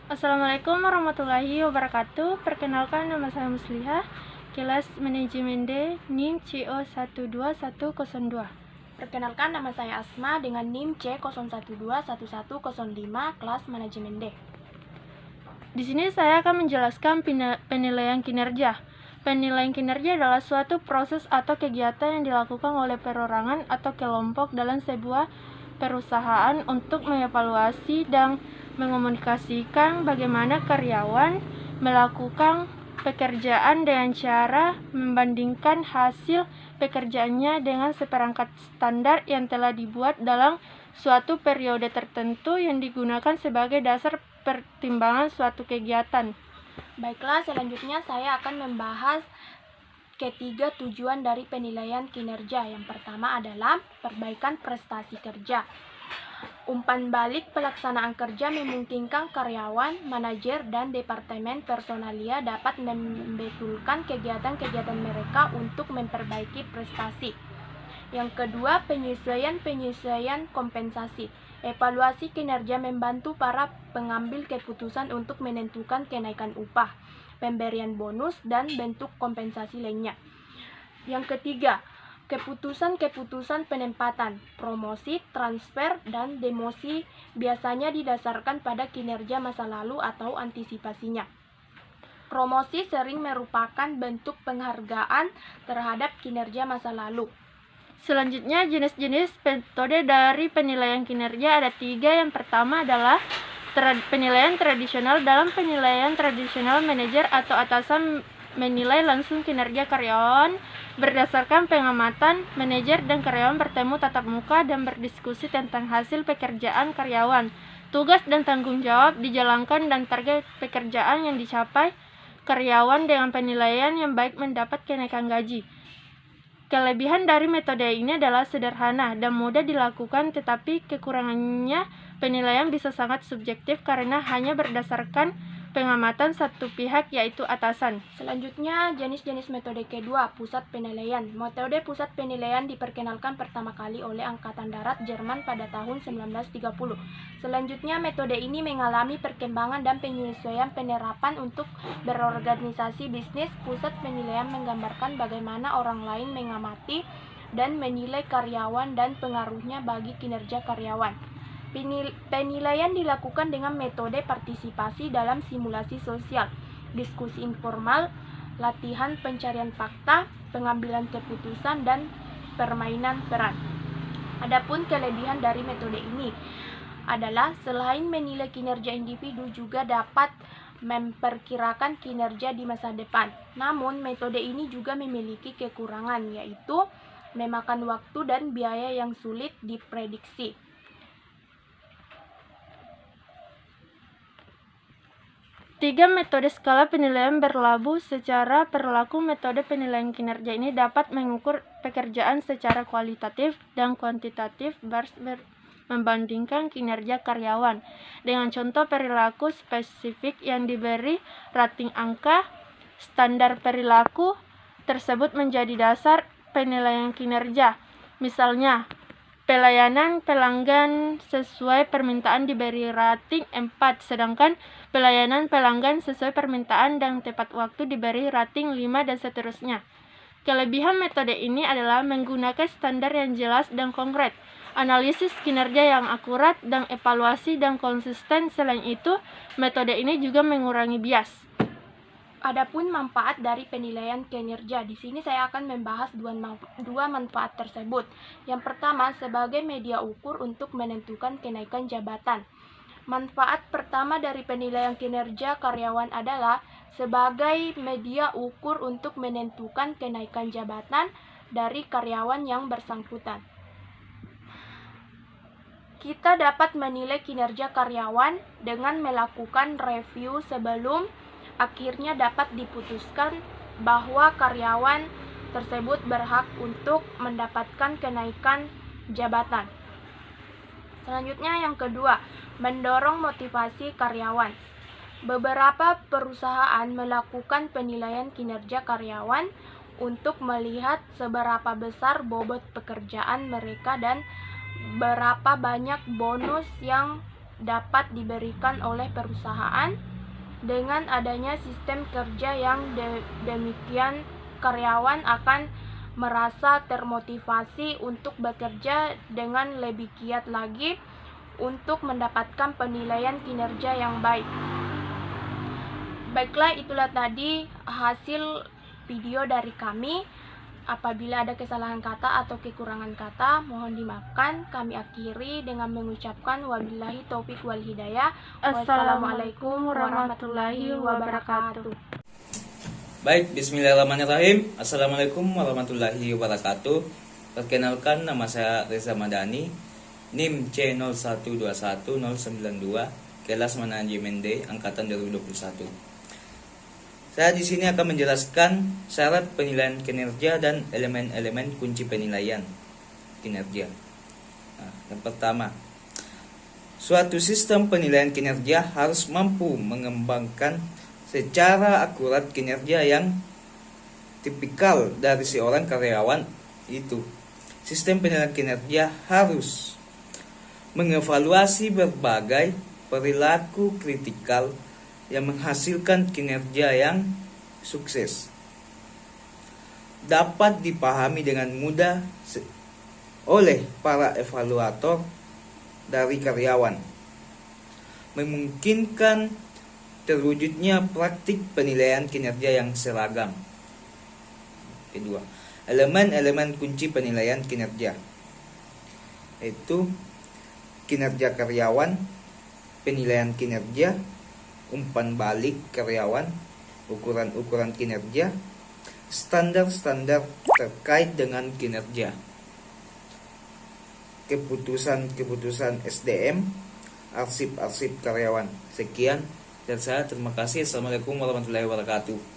Assalamualaikum warahmatullahi wabarakatuh. Perkenalkan, nama saya Muslihah, kelas manajemen D, NIM CO12102. Perkenalkan, nama saya Asma dengan NIM C01211105, kelas manajemen D. Di sini saya akan menjelaskan penilaian kinerja. Penilaian kinerja adalah suatu proses atau kegiatan yang dilakukan oleh perorangan atau kelompok dalam sebuah perusahaan untuk mengevaluasi dan mengomunikasikan bagaimana karyawan melakukan pekerjaan dengan cara membandingkan hasil pekerjaannya dengan seperangkat standar yang telah dibuat dalam suatu periode tertentu yang digunakan sebagai dasar pertimbangan suatu kegiatan. Baiklah, selanjutnya saya akan membahas ketiga tujuan dari penilaian kinerja. Yang pertama adalah perbaikan prestasi kerja. Umpan balik pelaksanaan kerja memungkinkan karyawan, manajer, dan departemen personalia dapat membetulkan kegiatan-kegiatan mereka untuk memperbaiki prestasi. Yang kedua, penyesuaian kompensasi. Evaluasi kinerja membantu para pengambil keputusan untuk menentukan kenaikan upah, pemberian bonus, dan bentuk kompensasi lainnya. Yang ketiga, keputusan penempatan, promosi, transfer, dan demosi biasanya didasarkan pada kinerja masa lalu atau antisipasinya. Promosi sering merupakan bentuk penghargaan terhadap kinerja masa lalu. Selanjutnya, jenis-jenis metode dari penilaian kinerja ada 3. Yang pertama adalah penilaian tradisional. Dalam penilaian tradisional, manajer atau atasan menilai langsung kinerja karyawan berdasarkan pengamatan. Manajer dan karyawan bertemu tatap muka dan berdiskusi tentang hasil pekerjaan karyawan, tugas dan tanggung jawab dijalankan, dan target pekerjaan yang dicapai. Karyawan dengan penilaian yang baik mendapat kenaikan gaji. Kelebihan dari metode ini adalah sederhana dan mudah dilakukan, tetapi kekurangannya penilaian bisa sangat subjektif karena hanya berdasarkan pengamatan satu pihak, yaitu atasan. Selanjutnya, jenis-jenis metode kedua, pusat penilaian. Metode pusat penilaian diperkenalkan pertama kali oleh Angkatan Darat Jerman pada tahun 1930. Selanjutnya, metode ini mengalami perkembangan dan penyesuaian penerapan untuk berorganisasi bisnis. Pusat penilaian menggambarkan bagaimana orang lain mengamati dan menilai karyawan dan pengaruhnya bagi kinerja karyawan. Penilaian dilakukan dengan metode partisipasi dalam simulasi sosial, diskusi informal, latihan pencarian fakta, pengambilan keputusan, dan permainan peran. Adapun kelebihan dari metode ini adalah selain menilai kinerja individu juga dapat memperkirakan kinerja di masa depan. Namun, metode ini juga memiliki kekurangan, yaitu memakan waktu dan biaya yang sulit diprediksi. 3. Metode skala penilaian berlabuh. Secara perilaku, metode penilaian kinerja ini dapat mengukur pekerjaan secara kualitatif dan kuantitatif membandingkan kinerja karyawan. Dengan contoh perilaku spesifik yang diberi rating angka, standar perilaku tersebut menjadi dasar penilaian kinerja. Misalnya, pelayanan pelanggan sesuai permintaan diberi rating 4, sedangkan pelayanan pelanggan sesuai permintaan dan tepat waktu diberi rating 5, dan seterusnya. Kelebihan metode ini adalah menggunakan standar yang jelas dan konkret, analisis kinerja yang akurat, dan evaluasi dan konsisten. Selain itu, metode ini juga mengurangi bias. Adapun manfaat dari penilaian kinerja, di sini saya akan membahas dua manfaat tersebut. Yang pertama, sebagai media ukur untuk menentukan kenaikan jabatan. Manfaat pertama dari penilaian kinerja karyawan adalah sebagai media ukur untuk menentukan kenaikan jabatan dari karyawan yang bersangkutan. Kita dapat menilai kinerja karyawan dengan melakukan review sebelum akhirnya dapat diputuskan bahwa karyawan tersebut berhak untuk mendapatkan kenaikan jabatan. Selanjutnya, yang kedua, mendorong motivasi karyawan. Beberapa perusahaan melakukan penilaian kinerja karyawan untuk melihat seberapa besar bobot pekerjaan mereka dan berapa banyak bonus yang dapat diberikan oleh perusahaan. Dengan adanya sistem kerja yang demikian, karyawan akan merasa termotivasi untuk bekerja dengan lebih giat lagi untuk mendapatkan penilaian kinerja yang baik. Baiklah, itulah tadi hasil video dari kami. Apabila ada kesalahan kata atau kekurangan kata, mohon dimaafkan. Kami akhiri dengan mengucapkan wabillahi taufik wal hidayah. Wassalamualaikum warahmatullahi wabarakatuh. Baik, bismillahirrahmanirrahim. Assalamualaikum warahmatullahi wabarakatuh. Perkenalkan, nama saya Reza Madani, NIM C0121092, kelas manajemen D, angkatan 2021. Saya di sini akan menjelaskan syarat penilaian kinerja dan elemen-elemen kunci penilaian kinerja. Yang pertama, suatu sistem penilaian kinerja harus mampu mengembangkan secara akurat kinerja yang tipikal dari seorang karyawan itu. Sistem penilaian kinerja harus mengevaluasi berbagai perilaku kritikal yang menghasilkan kinerja yang sukses. Dapat dipahami dengan mudah oleh para evaluator dari karyawan. Memungkinkan terwujudnya praktik penilaian kinerja yang seragam. Kedua, elemen-elemen kunci penilaian kinerja, yaitu kinerja karyawan, penilaian kinerja, umpan balik karyawan, ukuran-ukuran kinerja, standar-standar terkait dengan kinerja, keputusan-keputusan SDM, arsip-arsip karyawan. Sekian dari saya, terima kasih. Assalamualaikum warahmatullahi wabarakatuh.